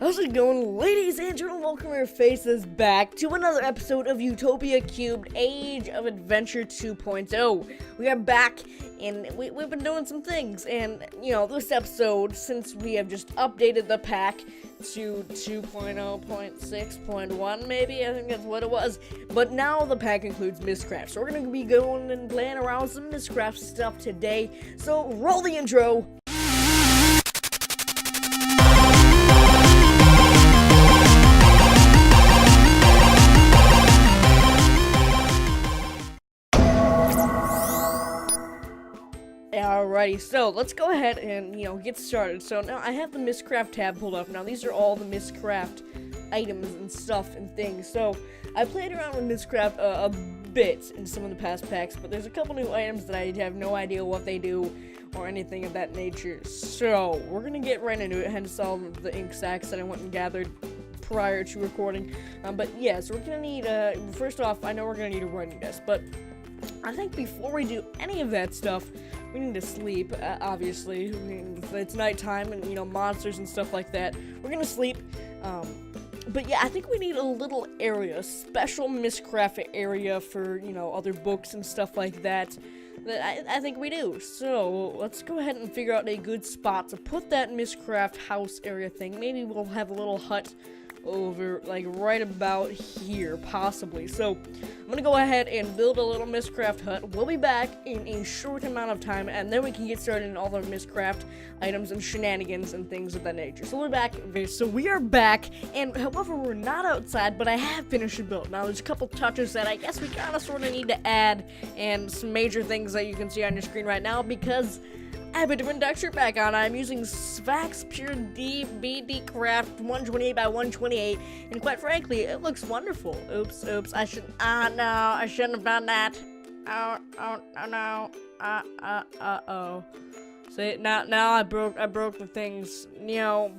How's it going, ladies and gentlemen? Welcome your faces back to another episode of Utopia³ Age of Adventure 2.0. We are back, and we've been doing some things, and, you know, this episode, since we have just updated the pack to 2.0.6.1, maybe, I think that's what it was, but now the pack includes Mystcraft, so we're gonna be going and playing around with some Mystcraft stuff today, so roll the intro. Alrighty, so let's go ahead and, get started. So now I have the Mystcraft tab pulled up. Now these are all the Mystcraft items and stuff and things. So I played around with Mystcraft a bit in some of the past packs, but there's a couple new items that I have no idea what they do or anything of that nature. So we're gonna get right into it, hence all the ink sacks that I went and gathered prior to recording. But yeah, so we're gonna need, first off, I know we're gonna need a running desk, but I think before we do any of that stuff, we need to sleep, obviously. It's nighttime and, monsters and stuff like that. We're gonna sleep, but yeah, I think we need a little area, a special Mystcraft area for, other books and stuff like that. I think we do. So, let's go ahead and figure out a good spot to put that Mystcraft house area thing. Maybe we'll have a little hut over, like, right about here, possibly. So, I'm gonna go ahead and build a little Mystcraft hut. We'll be back in a short amount of time, and then we can get started in all the Mystcraft items and shenanigans and things of that nature. So, we're back. Okay, so we are back, and however, we're not outside, but I have finished the build. Now, there's a couple touches that I guess we kind of sort of need to add, and some major things that you can see on your screen right now, because I have a different texture pack on. I'm using Svax Pure BD Craft 128 by 128, and quite frankly, it looks wonderful. Oops, I shouldn't have done that. Oh no. Uh-oh. See, now I broke the things,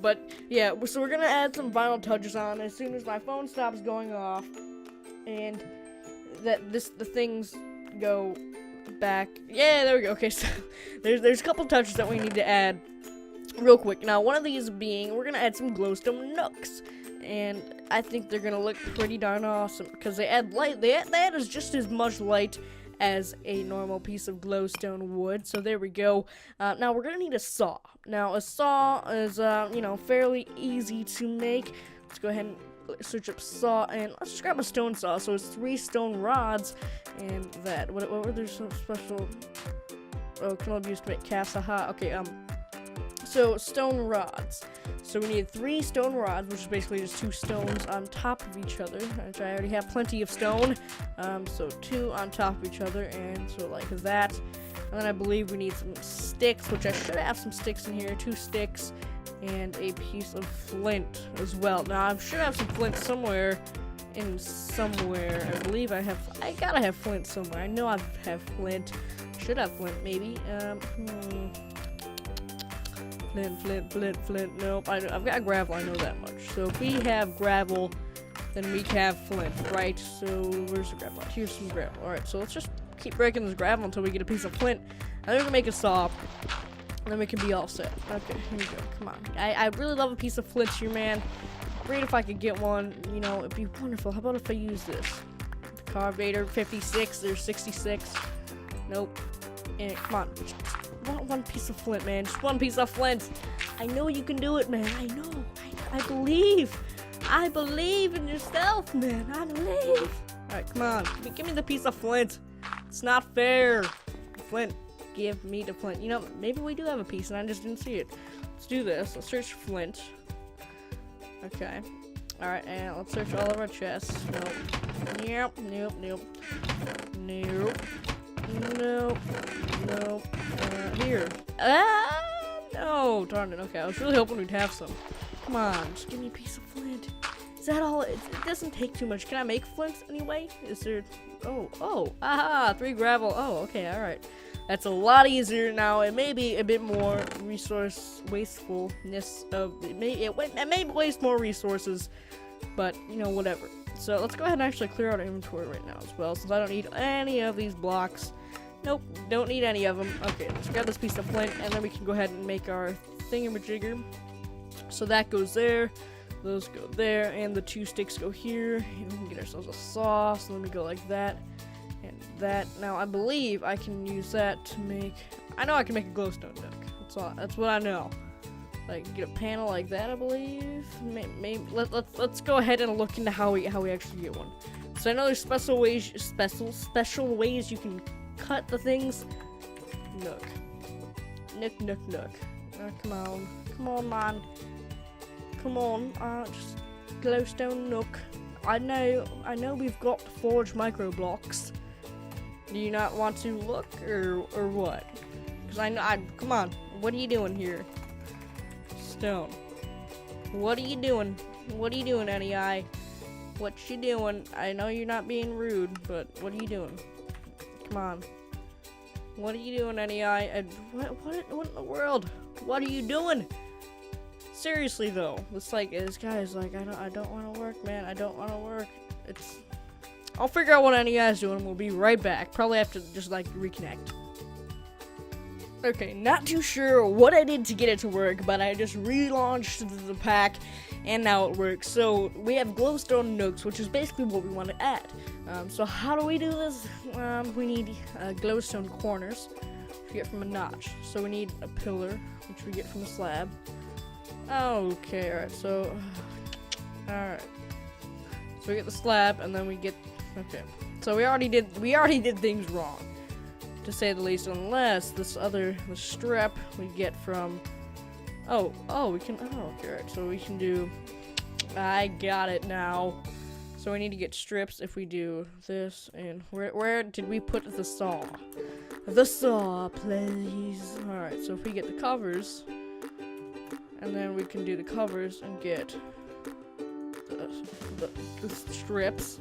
but yeah, so we're gonna add some vinyl touches on as soon as my phone stops going off, and the things go back. Yeah, there we go. Okay, so there's a couple touches that we need to add real quick. Now, one of these being, we're gonna add some glowstone nooks, and I think they're gonna look pretty darn awesome because they add light. They add just as much light as a normal piece of glowstone would. So there we go. Now we're gonna need a saw. Now a saw is fairly easy to make. Let's go ahead and search up saw, and let's just grab a stone saw. So it's 3 stone rods, and that. What were there some special? Oh, can only be used to make casts. Aha. Okay. So stone rods. So we need 3 stone rods, which is basically just 2 stones on top of each other. Which I already have plenty of stone. So 2 on top of each other, and so like that. And then I believe we need some sticks, which I should have some sticks in here. 2 sticks. And a piece of flint as well. Now, I should have some flint somewhere. I believe I gotta have flint somewhere. I know I have flint. Should have flint, maybe. Flint. Nope. I've got gravel, I know that much. So if we have gravel, then we have flint, right? So where's the gravel? Here's some gravel. Alright, so let's just keep breaking this gravel until we get a piece of flint. And then we can make a saw. And then we can be all set. Okay, here we go. Come on. I really love a piece of flint here, man. Great if I could get one. It'd be wonderful. How about if I use this? Carvator 56. There's 66. Nope. And come on. Just want one piece of flint, man. Just one piece of flint. I know you can do it, man. I know. I believe. I believe in yourself, man. I believe. Alright, come on. Give me the piece of flint. It's not fair. Flint. Give me the flint. Maybe we do have a piece and I just didn't see it. Let's do this. Let's search flint. Okay. Alright, and let's search all of our chests. Nope. Nope. Here. No. Darn it. Okay, I was really hoping we'd have some. Come on, just give me a piece of flint. Is that all? It doesn't take too much. Can I make flint anyway? Is there... Oh. Aha! 3 gravel. Oh, okay, alright. That's a lot easier now. It may be a bit more resource wastefulness of it may waste more resources, but whatever. So let's go ahead and actually clear out our inventory right now as well, since I don't need any of these blocks. Nope, don't need any of them. Okay, let's grab this piece of flint, and then we can go ahead and make our thingamajigger. So that goes there. Those go there, and the 2 sticks go here, and we can get ourselves a saw. So let me go like that, and that. Now I believe I can use that to make. I know I can make a glowstone nook. That's what I know. Like get a panel like that, I believe. Maybe let's go ahead and look into how we actually get one. So I know there's special ways you can cut the things. Nook. Oh, come on, man. Come on, just glowstone nook. I know we've got forge micro blocks. Do you not want to look, or what? Because come on, what are you doing here? Stone. What are you doing? What are you doing, NEI? What you doing? I know you're not being rude, but what are you doing? Come on. What are you doing, NEI? What in the world? What are you doing? Seriously though, this guy's like, I don't want to work, man. I don't want to work. I'll figure out what NEI's doing, and we'll be right back. Probably have to just like reconnect. Okay, not too sure what I did to get it to work, but I just relaunched the pack, and now it works. So we have glowstone nooks, which is basically what we want to add. So how do we do this? We need glowstone corners, which we get from a notch. So we need a pillar, which we get from a slab. Okay, alright, so we get the slab, and then we get, okay, so we already did things wrong, to say the least, unless the strip we get from, we can, okay, alright, so we can do, I got it now, so we need to get strips if we do this, and where did we put the saw? The saw, please. Alright, so if we get the covers, and then we can do the covers and get the strips.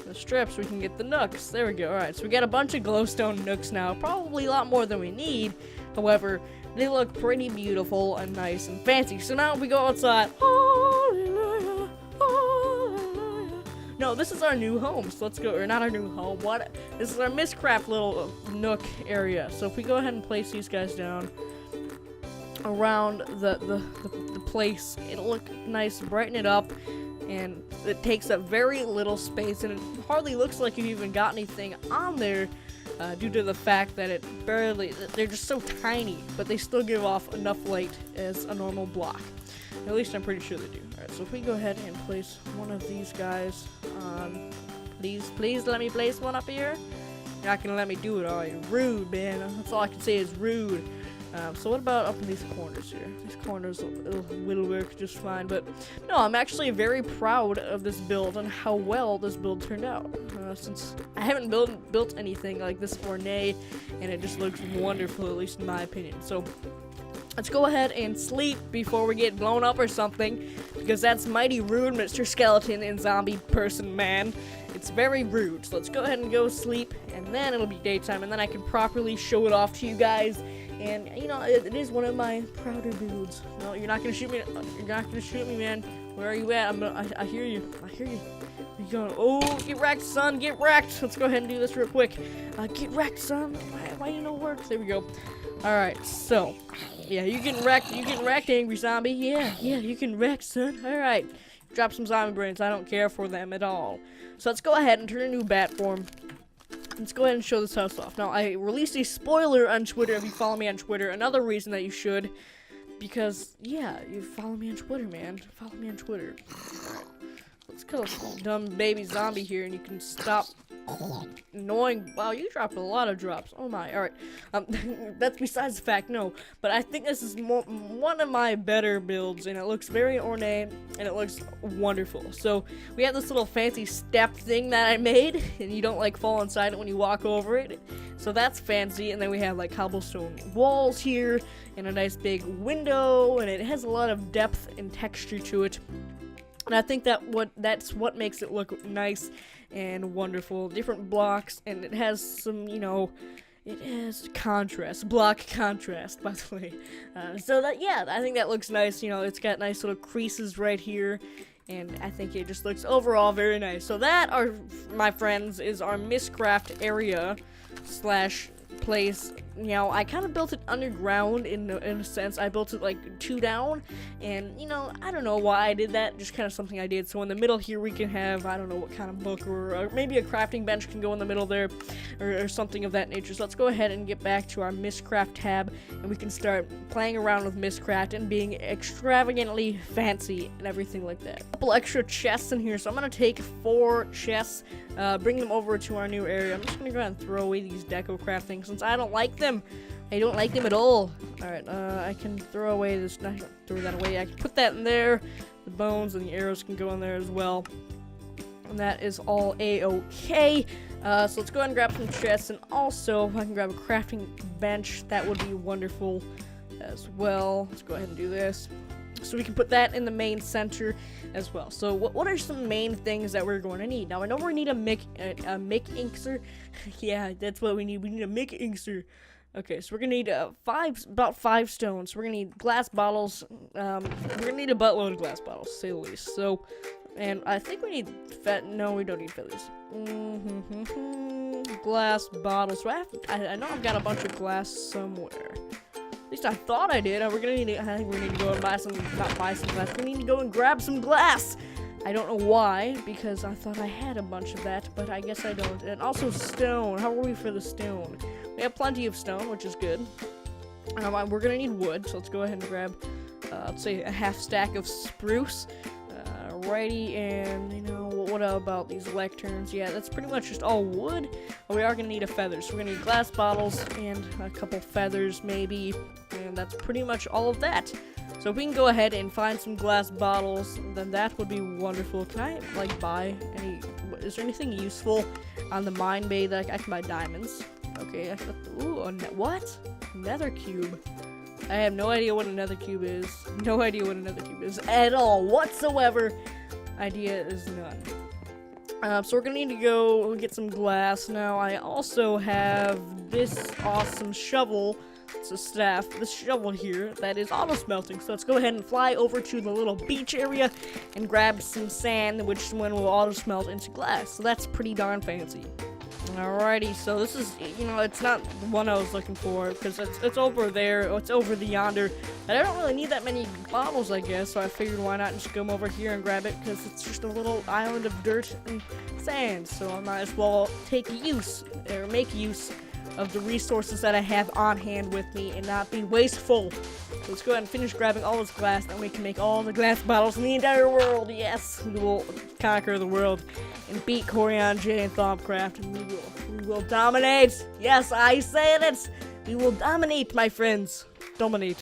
The strips, we can get the nooks. There we go. Alright, so we got a bunch of glowstone nooks now. Probably a lot more than we need. However, they look pretty beautiful and nice and fancy. So now we go outside. Hallelujah, hallelujah. No, this is our new home. So let's go. Or not our new home. What? This is our Mystcraft little nook area. So if we go ahead and place these guys down around the place, it'll look nice, brighten it up, and it takes up very little space, and it hardly looks like you even got anything on there due to the fact that they're just so tiny, but they still give off enough light as a normal block. At least I'm pretty sure they do. Alright, so if we go ahead and place one of these guys on, please let me place one up here. You're not gonna let me do it, are you? Rude, man. That's all I can say is rude. So what about up in these corners here? These corners will work just fine, but no, I'm actually very proud of this build and how well this build turned out. Since I haven't built anything like this ornate, and it just looks wonderful, at least in my opinion. So let's go ahead and sleep before we get blown up or something, because that's mighty rude, Mr. Skeleton and Zombie Person Man. It's very rude. So let's go ahead and go sleep, and then it'll be daytime, and then I can properly show it off to you guys. And you know, it is one of my prouder builds. No, you're not gonna shoot me. You're not gonna shoot me, man. Where are you at? I hear you. I hear you. You're going. Oh, get wrecked, son. Get wrecked. Let's go ahead and do this real quick. Get wrecked, son. Why you no work? There we go. All right. So, yeah, you getting wrecked. You getting wrecked, angry zombie. Yeah, you can wreck, son. All right. Drop some zombie brains. I don't care for them at all. So let's go ahead and turn a new bat form. Let's go ahead and show this house off. Now, I released a spoiler on Twitter if you follow me on Twitter. Another reason that you should, because, yeah, you follow me on Twitter, man. Follow me on Twitter. Alright. Let's kill this dumb baby zombie here, and you can stop annoying. Wow, you dropped a lot of drops. Oh my. Alright. That's besides the fact, no. But I think this is one of my better builds, and it looks very ornate, and it looks wonderful. So, we have this little fancy step thing that I made, and you don't, like, fall inside it when you walk over it. So that's fancy, and then we have, like, cobblestone walls here, and a nice big window, and it has a lot of depth and texture to it. And I think that's what makes it look nice and wonderful. Different blocks, and it has some, you know, it has contrast, block contrast, by the way. So that, yeah, I think that looks nice. You know, it's got nice little creases right here, and I think it just looks overall very nice. So that, my friends, is our Mystcraft area / place you know, I kind of built it underground in a sense. I built it like 2 down, and you know, I don't know why I did that, just kind of something I did. So in the middle here we can have, I don't know what kind of book, or maybe a crafting bench can go in the middle there, or something of that nature. So let's go ahead and get back to our Mystcraft tab, and we can start playing around with Mystcraft and being extravagantly fancy and everything like that. A couple extra chests in here, so I'm gonna take 4 chests, bring them over to our new area. I'm just gonna go ahead and throw away these deco craft things since I don't like them. I don't like them at all. Alright, I can throw away this, not throw that away, I can put that in there. The bones and the arrows can go in there as well. And that is all A-OK. So let's go ahead and grab some chests, and also if I can grab a crafting bench, that would be wonderful as well. Let's go ahead and do this. So we can put that in the main center as well. So what are some main things that we're going to need? Now I know we need a mic inkser. Yeah, that's what we need. We need a mic inkser. Okay, so we're gonna need about 5 stones. We're gonna need glass bottles. We're gonna need a buttload of glass bottles, to say the least. So, and I think we need no, we don't need feathers. Glass bottles. So I know I've got a bunch of glass somewhere. At least I thought I did. We're gonna need to, I think we need to go and buy some, not buy some glass. We need to go and grab some glass. I don't know why, because I thought I had a bunch of that, but I guess I don't. And also stone. How are we for the stone? We have plenty of stone, which is good. We're gonna need wood, so let's go ahead and grab, let's say, a half stack of spruce. Alrighty, and you know, what about these lecterns? Yeah, that's pretty much just all wood. We are gonna need a feather, so we're gonna need glass bottles and a couple feathers, maybe, and that's pretty much all of that. So if we can go ahead and find some glass bottles, then that would be wonderful. Can I, like, buy any, is there anything useful on the mine bay that I can buy diamonds? Okay, ooh, what? Nether cube. I have no idea what a nether cube is. No idea what a nether cube is at all, whatsoever. Idea is none. So we're gonna need to go get some glass. Now, I also have this awesome shovel. It's a staff, this shovel here, that is auto smelting. So let's go ahead and fly over to the little beach area and grab some sand, which one will auto smelt into glass. So that's pretty darn fancy. Alrighty, so this is, you know, it's not the one I was looking for, because it's over there, it's over the yonder, and I don't really need that many bottles, I guess, so I figured why not just come over here and grab it, because it's just a little island of dirt and sand, so I might as well make use of the resources that I have on hand with me and not be wasteful. So let's go ahead and finish grabbing all this glass, and we can make all the glass bottles in the entire world. Yes, we will conquer the world and beat Corian J and Thumbcraft, and we will dominate. Yes, I said it. We will dominate, my friends. Dominate.